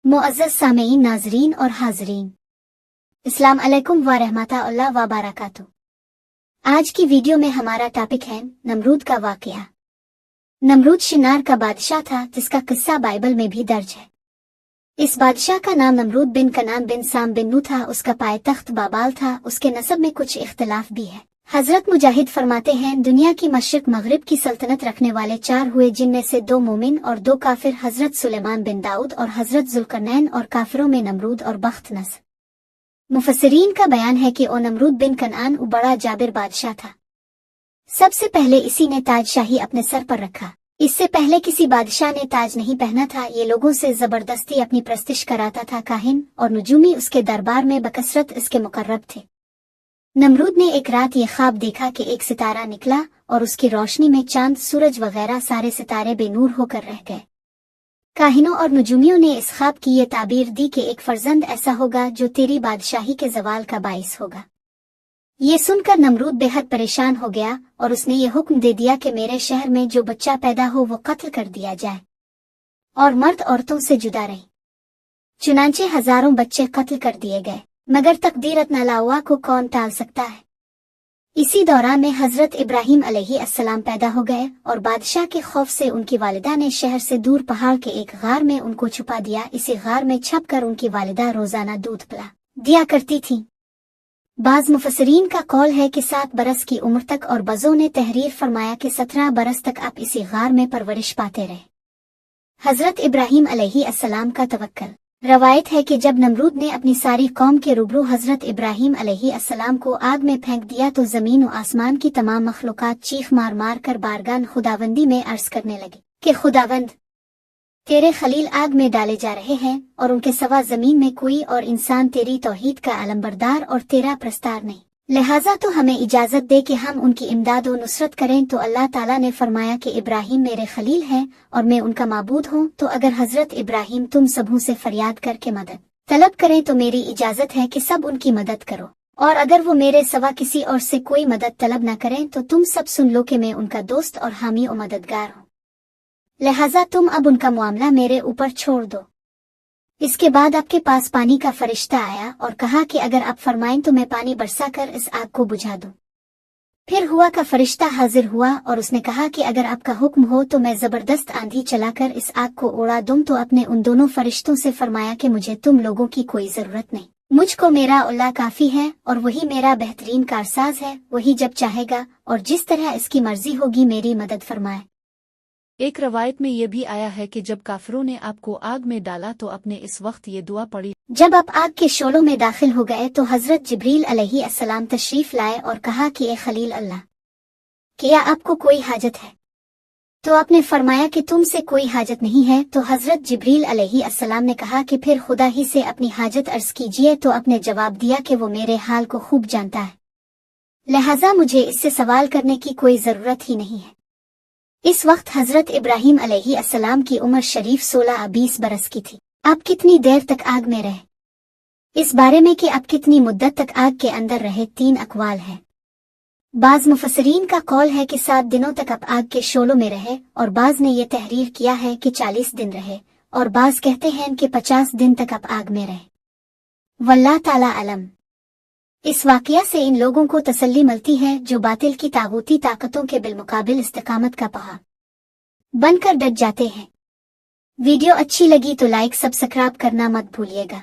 मुअज़्ज़ज़ सामीईन, नाज़रीन और हाज़रीन, अस्सलाम अलैकुम व रहमतुल्लाह व बरकातुहू। आज की वीडियो में हमारा टॉपिक है नमरूद का वाक़या। नमरूद शिनार का बादशाह था जिसका किस्सा बाइबल में भी दर्ज है। इस बादशाह का नाम नमरूद बिन कनान बिन साम बिन नू था। उसका पायतख्त बाबाल था। उसके नसब में कुछ इख्तिलाफ भी है। हजरत मुजाहिद फरमाते हैं, दुनिया की मशरिक मगरिब की सल्तनत रखने वाले 4 हुए, जिनमें से 2 मोमिन और 2 काफिर, हजरत सुलेमान बिन दाऊद और हजरत जुल्करनैन, और काफिरों में नमरूद और बख्त नस्र। मुफस्सिरीन का बयान है कि ओ नमरूद बिन कनान बड़ा जाबिर बादशाह था। सबसे पहले इसी ने ताजशाही अपने सर पर रखा। इससे पहले किसी बादशाह ने ताज नहीं पहना था। ये लोगों से जबरदस्ती अपनी प्रस्तिश कराता था। काहिन और नुजूमी उसके दरबार में बकसरत इसके मुकर्रब थे। नमरूद ने एक रात ये ख्वाब देखा कि एक सितारा निकला और उसकी रोशनी में चांद, सूरज वगैरह सारे सितारे बेनूर होकर रह गए। काहिनों और नुजूमियों ने इस ख्वाब की ये ताबीर दी कि एक फर्जंद ऐसा होगा जो तेरी बादशाही के जवाल का बाइस होगा। ये सुनकर नमरूद बेहद परेशान हो गया और उसने ये हुक्म दे दिया कि मेरे शहर में जो बच्चा पैदा हो वो कत्ल कर दिया जाए और मर्द औरतों से जुदा रहे। चुनांचे हजारों बच्चे कत्ल कर दिए गए, मगर तकदीरत नलावा को कौन टाल सकता है। इसी दौरान में हजरत इब्राहिम अलैहिस्सलाम पैदा हो गए और बादशाह के खौफ से उनकी वालिदा ने शहर से दूर पहाड़ के एक गार में उनको छुपा दिया। इसी गार में छपकर उनकी वालिदा रोजाना दूध पिला दिया करती थी। बाज मुफस्सिरीन का कौल है कि 7 बरस की उम्र तक, और बज़ों ने तहरीर फरमाया कि 17 बरस तक आप इसी गार में परवरिश पाते रहे। हजरत इब्राहिम अलैहिस्सलाम का तवक्कुल। रवायत है कि जब नमरूद ने अपनी सारी कौम के रूबरू हजरत इब्राहिम अलैहिस्सलाम को आग में फेंक दिया तो जमीन और आसमान की तमाम मखलूकात चीख मार मार कर बारगान खुदावंदी में अर्ज करने लगी कि खुदावंद, तेरे खलील आग में डाले जा रहे हैं और उनके सिवा जमीन में कोई और इंसान तेरी तौहीद का अलमबरदार और तेरा प्रस्तार नहीं, लिहाजा तो हमें इजाजत दे कि हम उनकी इमदाद और नुसरत करें। तो अल्लाह ताला ने फरमाया कि इब्राहिम मेरे खलील हैं और मैं उनका माबूद हूँ। तो अगर हजरत इब्राहिम तुम सबों से फरियाद करके मदद तलब करें तो मेरी इजाजत है कि सब उनकी मदद करो, और अगर वो मेरे सिवा किसी और से कोई मदद तलब न करें तो तुम सब सुन लो कि मैं उनका दोस्त और हामी और मददगार हूँ, लिहाजा तुम अब उनका मामला मेरे ऊपर छोड़ दो। इसके बाद आपके पास पानी का फरिश्ता आया और कहा कि अगर आप फरमाएं तो मैं पानी बरसा कर इस आग को बुझा दूं। फिर हुआ का फरिश्ता हाजिर हुआ और उसने कहा कि अगर आपका हुक्म हो तो मैं जबरदस्त आंधी चलाकर इस आग को उड़ा दूं। तो अपने उन दोनों फरिश्तों से फरमाया कि मुझे तुम लोगों की कोई जरूरत नहीं, मुझको मेरा अल्लाह काफी है और वही मेरा बेहतरीन कारसाज है। वही जब चाहेगा और जिस तरह इसकी मर्जी होगी मेरी मदद फरमाए। एक रवायत में ये भी आया है कि जब काफिरों ने आपको आग में डाला तो आपने इस वक्त ये दुआ पढ़ी। जब आप आग के शोलों में दाखिल हो गए तो हजरत जिब्रील अलैहिस्सलाम तशरीफ लाए और कहा कि ए खलील अल्लाह, क्या आपको कोई हाजत है? तो आपने फरमाया कि तुमसे कोई हाजत नहीं है। तो हजरत जिब्रील अलैहिस्सलाम ने कहा कि फिर खुदा ही से अपनी हाजत अर्ज कीजिए। तो आपने जवाब दिया कि वो मेरे हाल को खूब जानता है, लिहाजा मुझे इससे सवाल करने की कोई जरूरत ही नहीं है। इस वक्त हजरत इब्राहिम अलैहिस्सलाम की उम्र शरीफ 16-20 बरस की थी। आप कितनी देर तक आग में रहे, इस बारे में कि आप कितनी मुद्दत तक आग के अंदर रहे, 3 अकवाल हैं। बाज मुफस्सिरीन का कौल है कि 7 दिनों तक आप आग के शोलों में रहे, और बाज ने यह तहरीर किया है कि 40 दिन रहे, और बाज कहते हैं कि 50 दिन तक आप आग में रहे। वल्लाह ताला अलम। इस वाकया से इन लोगों को तसल्ली मिलती है जो बातिल की तागूती ताकतों के बिलमुकाबिल इस्तिकामत का पहाड़ बनकर डट जाते हैं। वीडियो अच्छी लगी तो लाइक सब्सक्राइब करना मत भूलिएगा।